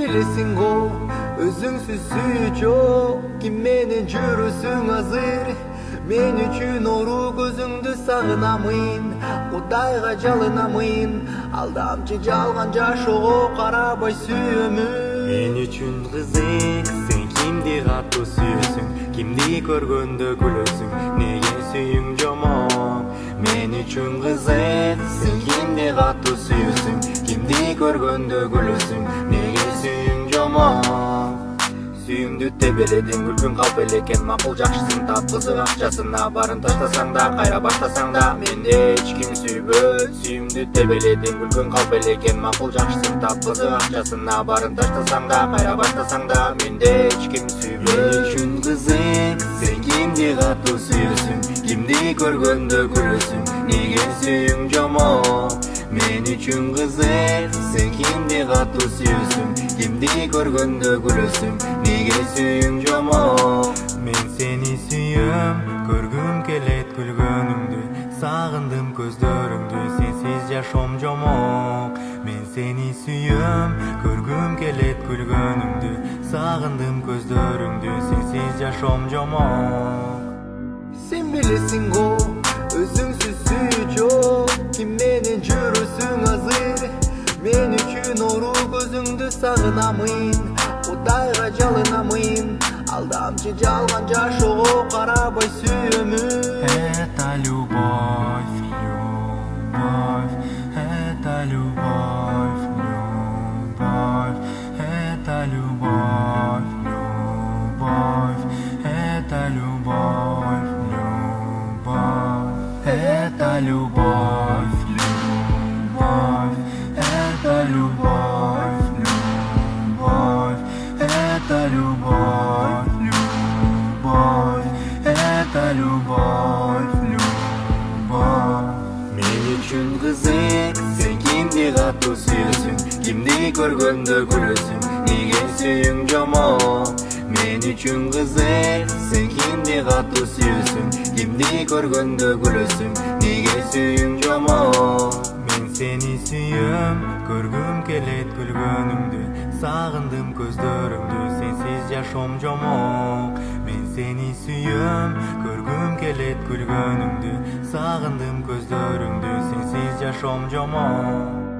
bilesin go, özüngsüz suyu çok. Kim menen жүрүсүң азыр, мен үчүн ору көзүңдү сагынамын. Кудайга жалынамын, алдамчы жалган жашоого карабай сүйөмүн. Мен үчүн кызык, сен кимди катуу сүйөсүң, кимди көргөндө күлөсүң, неге сүйүң жомок. Мен үчүн кызык, сен кимди катуу сүйөсүң, кимди көргөндө күлөсүң, неге сүйүң жомок. Сүйүмдү тебеледиң, күлкүң калп элекен, макул жакшысын тап, кызык акчасына барын таштасаң да, кайра баштасаң да, менде эч ким сүйбөйт. Сүйүмдү тебеледиң, күлкүң калп элекен, макул жакшысын тап, кызык акчасына барын таштасаң да, кайра баштасаң да, менде эч ким сүйбөйт. Мен үчүн кызык, сен кимди катуу сүйөсүң, кимди көргөндө күлөсүң, неге сүйүң жомок. Мен үчүн кызык, сен кимди катуу сүйөсүң, кимди көргөндө күлөсүң, неге сүйүң жомок. Мен сени сүйөм, көргүм келет күлгөнүңдү, сагындым көздөрүңдү, сенсиз жашоом жомок. Мен сени сүйөм, көргүм келет күлгөнүңдү, сагындым көздөрүңдү, сенсиз жашоом жомок. Sen bilesin go, özüngsüz suyu çok. Kim menen жүрүсүң азыр, мен үчүн ору көзүңдү сагынамын. Кудайга жалынамын, алдамчы жалган жашоого карабай сүйөмүн. Это любовь, любовь, это любовь, любовь, это любовь, любовь, это любовь, любовь, это любовь, любовь, это любовь, любовь, это любовь, любовь, это любовь, любовь. Мен үчүн кызык, сен кимди катуу сүйөсүң, кимди көргөндө күлөсүң, неге сүйүң жомок. Мен үчүн кызык, сен кимди катуу сүйөсүң, кимди көргөндө күлөсүң, неге сүйүң жомок. Мен сени сүйөм, көргүм келет күлгөнүңдү, сагындым көздөрүңдү, сенсиз жашоом жомок. Мен сени сүйөм, көргүм келет күлгөнүңдү, сагындым көздөрүңдү, сенсиз жашоом жомок.